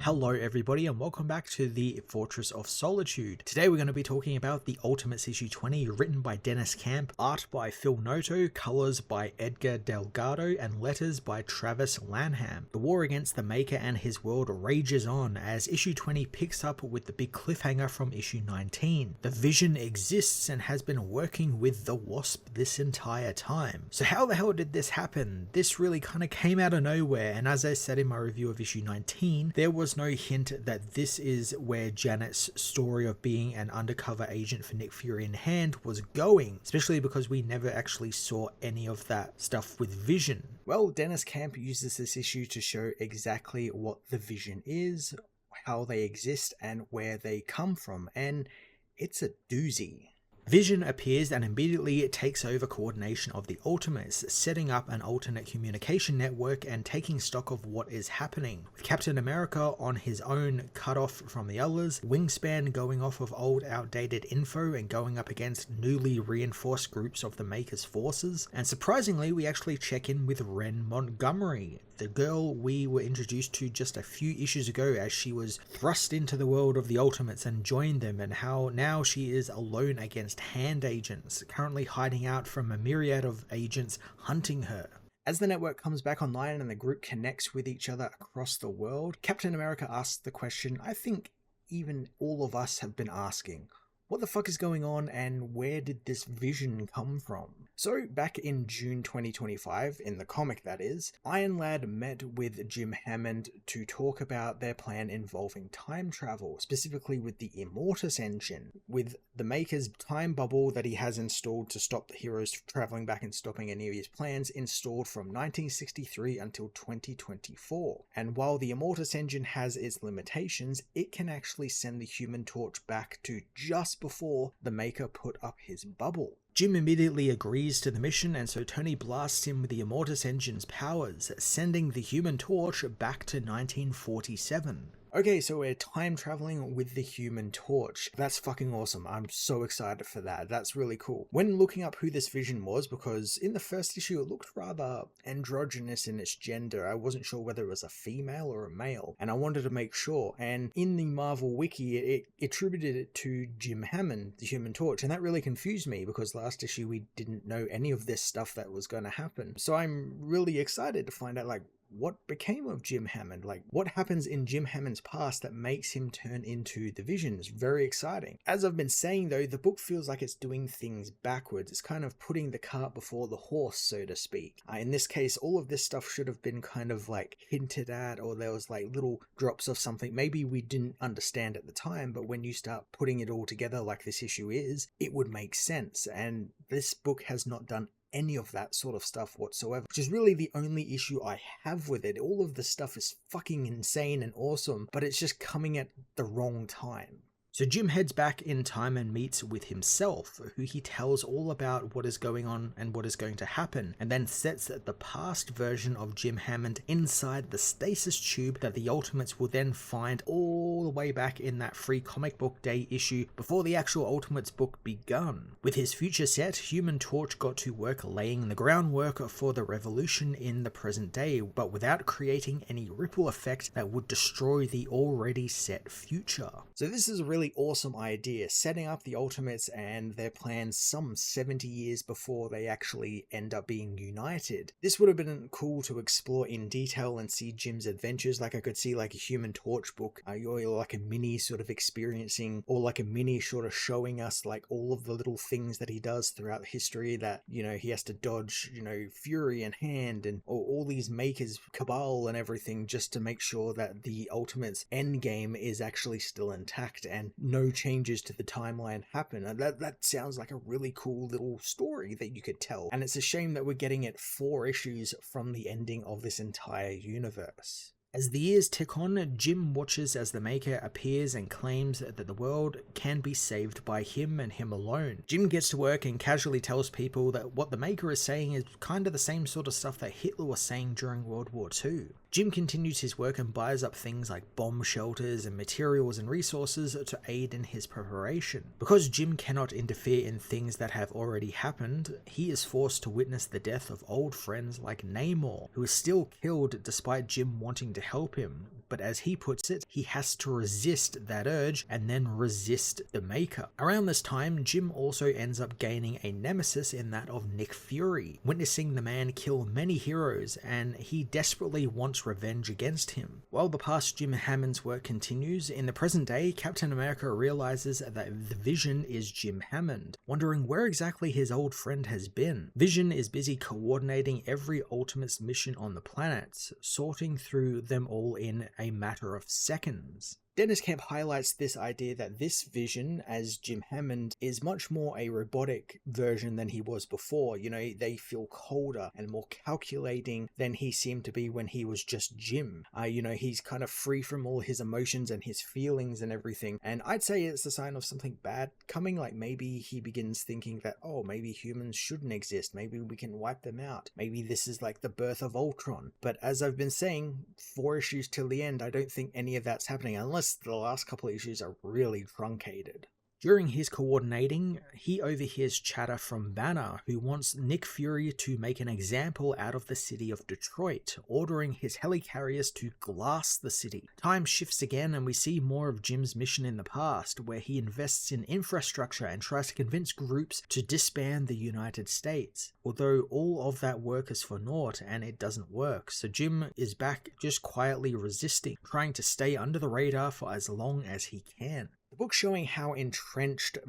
Hello everybody and welcome back to the Fortress of Solitude. Today we're going to be talking about the Ultimates issue 20, written by Dennis Camp, art by Phil Noto, colours by Edgar Delgado, and letters by Travis Lanham. The war against the Maker and his world rages on as issue 20 picks up with the big cliffhanger from issue 19. The Vision exists and has been working with the Wasp this entire time. So how the hell did this happen? This really kind of came out of nowhere, and as I said in my review of issue 19, there was no hint that this is where Janet's story of being an undercover agent for Nick Fury in hand was going, especially because we never actually saw any of that stuff with Vision. Well, Dennis Camp uses this issue to show exactly what the Vision is, how they exist, and where they come from, and it's a doozy. Vision appears and immediately takes over coordination of the Ultimates, setting up an alternate communication network and taking stock of what is happening. With Captain America on his own, cut off from the others, Wingspan going off of old outdated info and going up against newly reinforced groups of the Maker's forces. And surprisingly, we actually check in with Ren Montgomery, the girl we were introduced to just a few issues ago as she was thrust into the world of the Ultimates and joined them, and how now she is alone against hand agents, currently hiding out from a myriad of agents hunting her. As the network comes back online and the group connects with each other across the world, Captain America asks the question I think even all of us have been asking. What the fuck is going on, and where did this Vision come from? So, back in June 2025, in the comic that is, Iron Lad met with Jim Hammond to talk about their plan involving time travel, specifically with the Immortus engine, with the Maker's time bubble that he has installed to stop the heroes traveling back and stopping any of his plans installed from 1963 until 2024. And while the Immortus engine has its limitations, it can actually send the Human Torch back to just before the Maker put up his bubble. Jim immediately agrees to the mission, and so Tony blasts him with the Immortus engine's powers, sending the Human Torch back to 1947. Okay, so we're time traveling with the Human Torch. That's fucking awesome. I'm so excited for that. That's really cool. When looking up who this Vision was, because in the first issue it looked rather androgynous in its gender. I wasn't sure whether it was a female or a male, and I wanted to make sure. And in the Marvel Wiki, it attributed it to Jim Hammond, the Human Torch, and that really confused me because last issue we didn't know any of this stuff that was going to happen. So I'm really excited to find out, like, what became of Jim Hammond? Like, what happens in Jim Hammond's past that makes him turn into the Vision? It's very exciting. As I've been saying though, the book feels like it's doing things backwards. It's kind of putting the cart before the horse, so to speak. In this case, all of this stuff should have been kind of like hinted at, or there was like little drops of something maybe we didn't understand at the time, but when you start putting it all together like this issue is, it would make sense. And this book has not done any of that sort of stuff whatsoever, which is really the only issue I have with it. All of the stuff is fucking insane and awesome, but it's just coming at the wrong time. So Jim heads back in time and meets with himself, who he tells all about what is going on and what is going to happen, and then sets the past version of Jim Hammond inside the stasis tube that the Ultimates will then find all the way back in that free comic book day issue before the actual Ultimates book begun. With his future set, Human Torch got to work laying the groundwork for the revolution in the present day, but without creating any ripple effect that would destroy the already set future. So this is a really awesome idea, setting up the Ultimates and their plans some 70 years before they actually end up being united. This would have been cool to explore in detail and see Jim's adventures. Like I could see like a Human Torch book, or like a mini sort of experiencing, or like a mini sort of showing us like all of the little things that he does throughout history that, you know, he has to dodge, you know, Fury and Hand and all these Makers, Cabal and everything, just to make sure that the Ultimates endgame is actually still intact and no changes to the timeline happen. And that sounds like a really cool little story that you could tell. And it's a shame that we're getting it 4 issues from the ending of this entire universe. As the years tick on, Jim watches as the Maker appears and claims that the world can be saved by him and him alone. Jim gets to work and casually tells people that what the Maker is saying is kind of the same sort of stuff that Hitler was saying during World War II. Jim continues his work and buys up things like bomb shelters and materials and resources to aid in his preparation. Because Jim cannot interfere in things that have already happened, he is forced to witness the death of old friends like Namor, who is still killed despite Jim wanting to help him. but as he puts it, he has to resist that urge and then resist the Maker. Around this time, Jim also ends up gaining a nemesis in that of Nick Fury, witnessing the man kill many heroes, and he desperately wants revenge against him. While the past Jim Hammond's work continues, in the present day, Captain America realizes that the Vision is Jim Hammond, wondering where exactly his old friend has been. Vision is busy coordinating every Ultimates mission on the planet, sorting through them all in a matter of seconds. Dennis Camp highlights this idea that this Vision, as Jim Hammond, is much more a robotic version than he was before. You know, they feel colder and more calculating than he seemed to be when he was just Jim. You know, he's kind of free from all his emotions and his feelings and everything. And I'd say it's a sign of something bad coming, like maybe he begins thinking that, oh, maybe humans shouldn't exist. Maybe we can wipe them out. Maybe this is like the birth of Ultron. But as I've been saying, 4 issues till the end, I don't think any of that's happening unless the last couple of issues are really truncated. During his coordinating, he overhears chatter from Banner, who wants Nick Fury to make an example out of the city of Detroit, ordering his helicarriers to glass the city. Time shifts again and we see more of Jim's mission in the past, where he invests in infrastructure and tries to convince groups to disband the United States. Although all of that work is for naught and it doesn't work, so Jim is back just quietly resisting, trying to stay under the radar for as long as he can. The book showing how entrenched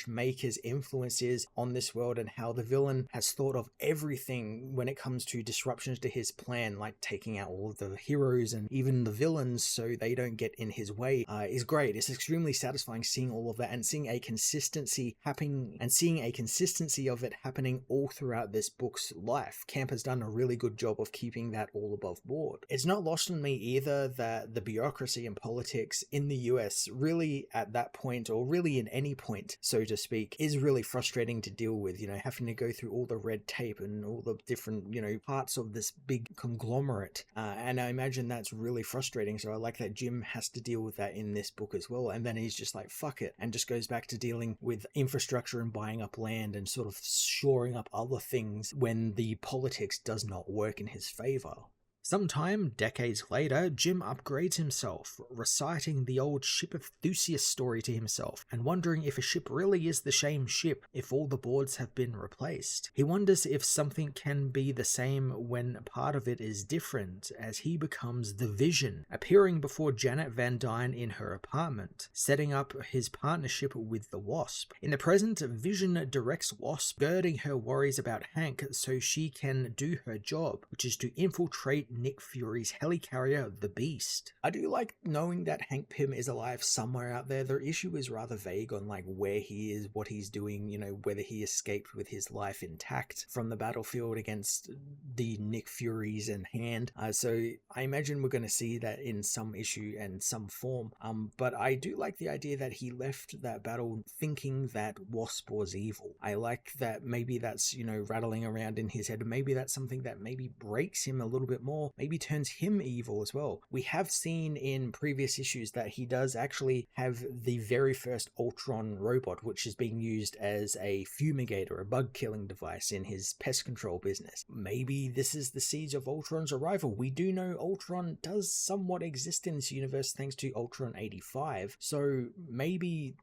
Maker's influence is on this world, and how the villain has thought of everything when it comes to disruptions to his plan, like taking out all of the heroes and even the villains so they don't get in his way, is great. It's extremely satisfying seeing all of that and seeing a consistency of it happening all throughout this book's life. Camp has done a really good job of keeping that all above board. It's not lost on me either that the bureaucracy and politics in the US really at that point, or really in any point, so to speak, is really frustrating to deal with, you know, having to go through all the red tape and all the different, you know, parts of this big conglomerate. And I imagine that's really frustrating. So I like that Jim has to deal with that in this book as well. And then he's just like, fuck it, and just goes back to dealing with infrastructure and buying up land and sort of shoring up other things when the politics does not work in his favor. Sometime, decades later, Jim upgrades himself, reciting the old Ship of Theseus story to himself, and wondering if a ship really is the same ship if all the boards have been replaced. He wonders if something can be the same when part of it is different, as he becomes the Vision, appearing before Janet Van Dyne in her apartment, setting up his partnership with the Wasp. In the present, Vision directs Wasp, girding her worries about Hank so she can do her job, which is to infiltrate Nick Fury's helicarrier, the Beast. I do like knowing that Hank Pym is alive somewhere out there. Their issue is rather vague on like where he is, what he's doing, you know, whether he escaped with his life intact from the battlefield against the Nick Furies in hand. So I imagine we're going to see that in some issue and some form. But I do like the idea that he left that battle thinking that Wasp was evil. I like that maybe that's, you know, rattling around in his head. Maybe that's something that maybe breaks him a little bit more, maybe turns him evil as well. We have seen in previous issues that he does actually have the very first Ultron robot, which is being used as a fumigator, a bug killing device in his pest control business. Maybe this is the seeds of Ultron's arrival. We do know Ultron does somewhat exist in this universe thanks to Ultron 85, so maybe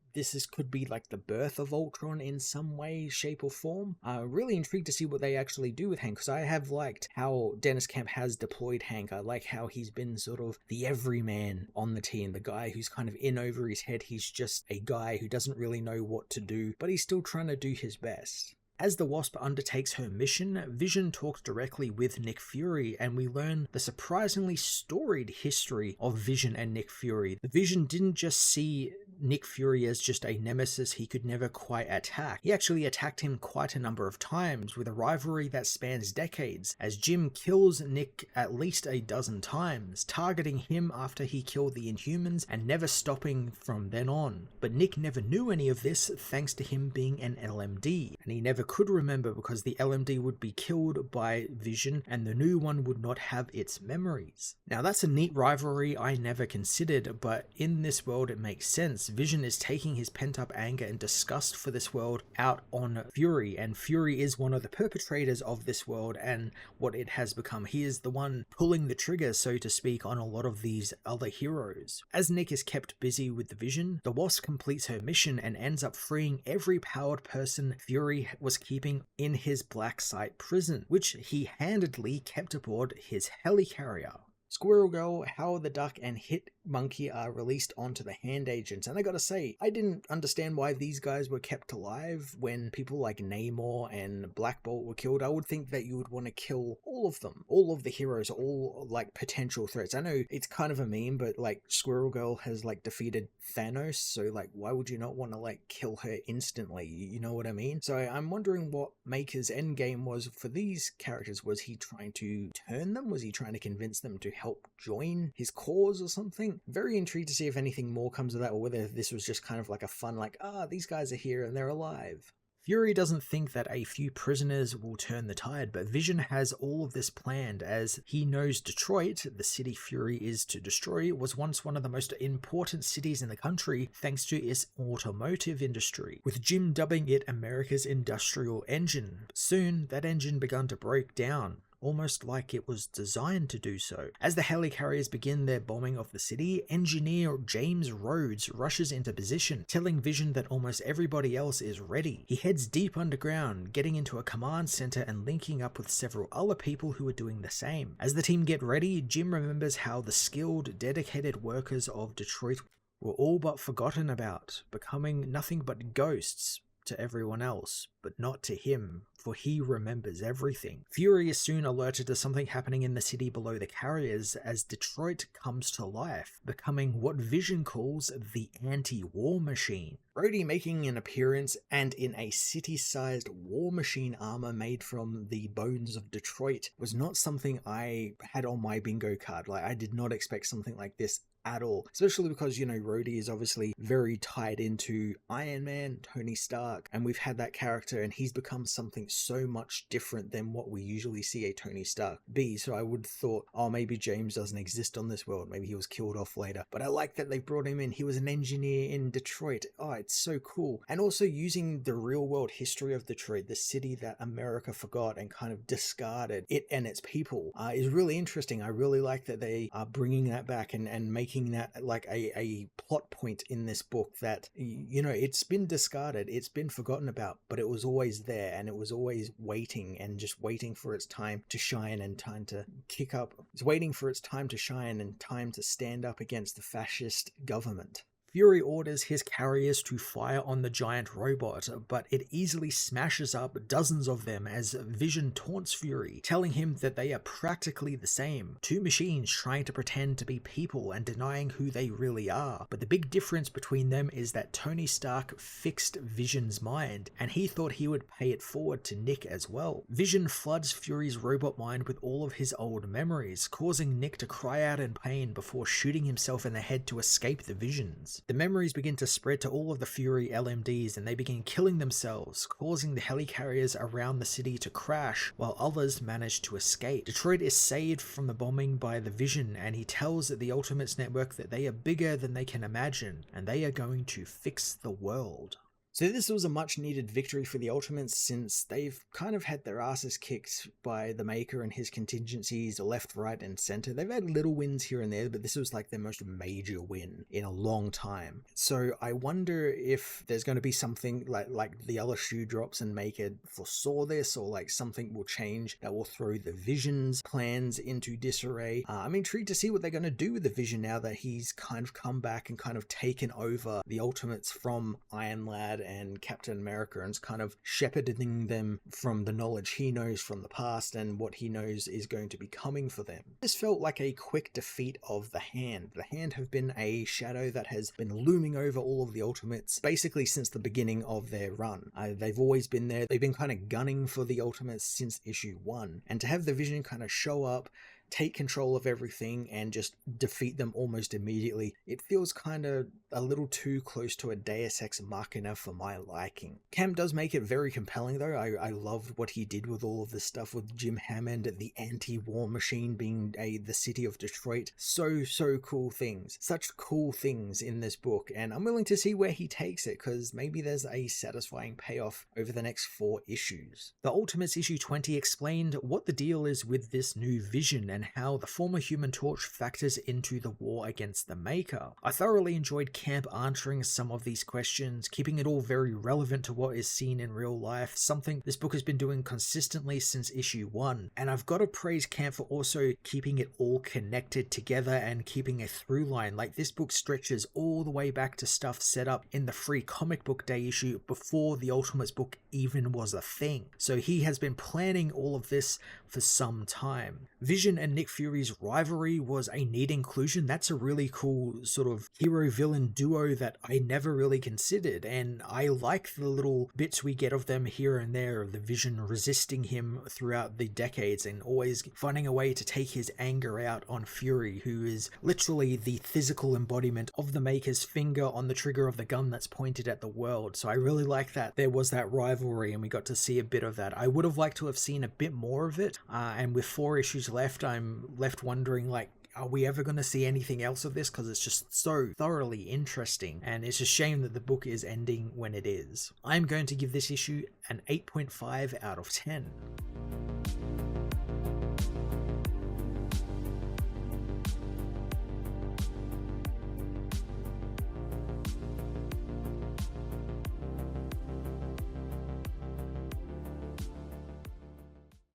could be like the birth of Ultron in some way, shape or form. Really intrigued to see what they actually do with Hank, because I have liked how Dennis Camp has deployed Hank. I like how he's been sort of the everyman on the team, the guy who's kind of in over his head. He's just a guy who doesn't really know what to do, but he's still trying to do his best. As the Wasp undertakes her mission, Vision talks directly with Nick Fury, and we learn the surprisingly storied history of Vision and Nick Fury. The Vision didn't just see Nick Fury as just a nemesis he could never quite attack. He actually attacked him quite a number of times, with a rivalry that spans decades, as Jim kills Nick at least a dozen times, targeting him after he killed the Inhumans and never stopping from then on. But Nick never knew any of this thanks to him being an LMD, and he never could remember because the LMD would be killed by Vision and the new one would not have its memories. Now that's a neat rivalry I never considered, but in this world it makes sense Vision is taking his pent-up anger and disgust for this world out on Fury, and Fury is one of the perpetrators of this world and what it has become. He is the one pulling the trigger, so to speak, on a lot of these other heroes. As Nick is kept busy with the Vision, the Wasp completes her mission and ends up freeing every powered person Fury was keeping in his black site prison, which he handedly kept aboard his helicarrier. Squirrel Girl, Howard the Duck, and Hit Monkey are released onto the Hand Agents, and I gotta say, I didn't understand why these guys were kept alive when people like Namor and Black Bolt were killed. I would think that you would want to kill all of them, all of the heroes, all like potential threats. I know it's kind of a meme, but like Squirrel Girl has like defeated Thanos, so like why would you not want to like kill her instantly? You know what I mean? So I'm wondering what Maker's endgame was for these characters. Was he trying to turn them? Was he trying to convince them to help join his cause or something? Very intrigued to see if anything more comes of that, or whether this was just kind of like a fun, like, these guys are here and they're alive. Fury doesn't think that a few prisoners will turn the tide, but Vision has all of this planned, as he knows Detroit, the city Fury is to destroy, was once one of the most important cities in the country thanks to its automotive industry, with Jim dubbing it America's industrial engine. Soon, that engine began to break down, almost like it was designed to do so. As the helicarriers begin their bombing of the city, engineer James Rhodes rushes into position, telling Vision that almost everybody else is ready. He heads deep underground, getting into a command center and linking up with several other people who are doing the same. As the team get ready, Jim remembers how the skilled, dedicated workers of Detroit were all but forgotten about, becoming nothing but ghosts to everyone else, but not to him, for he remembers everything. Fury is soon alerted to something happening in the city below the carriers as Detroit comes to life, becoming what Vision calls the anti-war machine. Rhodey making an appearance, and in a city-sized war machine armor made from the bones of Detroit, was not something I had on my bingo card. Like, I did not expect something like this at all, especially because, you know, Rhodey is obviously very tied into Iron Man, Tony Stark, and we've had that character and he's become something so much different than what we usually see a Tony Stark be. So I would have thought, oh, maybe James doesn't exist on this world, maybe he was killed off later, but I like that they brought him in. He was an engineer in Detroit. Oh, it's so cool. And also using the real world history of Detroit, the city that America forgot and kind of discarded, it and its people, is really interesting. I really like that they are bringing that back and making that like a plot point in this book that, you know, it's been discarded, it's been forgotten about, but it was always there and it was always waiting and just waiting for its time to shine and time to kick up. It's waiting for its time to shine and time to stand up against the fascist government. Fury orders his carriers to fire on the giant robot, but it easily smashes up dozens of them as Vision taunts Fury, telling him that they are practically the same. Two machines trying to pretend to be people and denying who they really are. But the big difference between them is that Tony Stark fixed Vision's mind, and he thought he would pay it forward to Nick as well. Vision floods Fury's robot mind with all of his old memories, causing Nick to cry out in pain before shooting himself in the head to escape the visions. The memories begin to spread to all of the Fury LMDs and they begin killing themselves, causing the helicarriers around the city to crash while others manage to escape. Detroit is saved from the bombing by the Vision, and he tells the Ultimates Network that they are bigger than they can imagine and they are going to fix the world. So this was a much needed victory for the Ultimates, since they've kind of had their asses kicked by the Maker and his contingencies left, right and center. They've had little wins here and there, but this was like their most major win in a long time. So I wonder if there's going to be something like the other shoe drops and Maker foresaw this, or like something will change that will throw the Vision's plans into disarray. I'm intrigued to see what they're going to do with the Vision now that he's kind of come back and kind of taken over the Ultimates from Iron Lad and Captain America, and is kind of shepherding them from the knowledge he knows from the past and what he knows is going to be coming for them. This felt like a quick defeat of the Hand. The Hand have been a shadow that has been looming over all of the Ultimates basically since the beginning of their run. They've always been there. They've been kind of gunning for the Ultimates since issue 1, and to have the Vision kind of show up, take control of everything and just defeat them almost immediately. It feels kind of a little too close to a Deus Ex Machina for my liking. Camp does make it very compelling though. I loved what he did with all of this stuff with Jim Hammond, the anti-war machine being the city of Detroit. So cool things. Such cool things in this book, and I'm willing to see where he takes it, because maybe there's a satisfying payoff over the next 4 issues. The Ultimates issue 20 explained what the deal is with this new Vision and how the former Human Torch factors into the war against the Maker. I thoroughly enjoyed Camp answering some of these questions, keeping it all very relevant to what is seen in real life, something this book has been doing consistently since issue 1. And I've got to praise Camp for also keeping it all connected together and keeping a through line. Like, this book stretches all the way back to stuff set up in the Free Comic Book Day issue before the Ultimates book even was a thing. So he has been planning all of this for some time. Vision and Nick Fury's rivalry was a neat inclusion. That's a really cool sort of hero-villain duo that I never really considered, and I like the little bits we get of them here and there, the Vision resisting him throughout the decades and always finding a way to take his anger out on Fury, who is literally the physical embodiment of the Maker's finger on the trigger of the gun that's pointed at the world. So I really like that there was that rivalry and we got to see a bit of that. I would have liked to have seen a bit more of it, and with 4 issues left, I'm left wondering, like, are we ever going to see anything else of this? Because it's just so thoroughly interesting, and it's a shame that the book is ending when it is. I'm going to give this issue an 8.5 out of 10.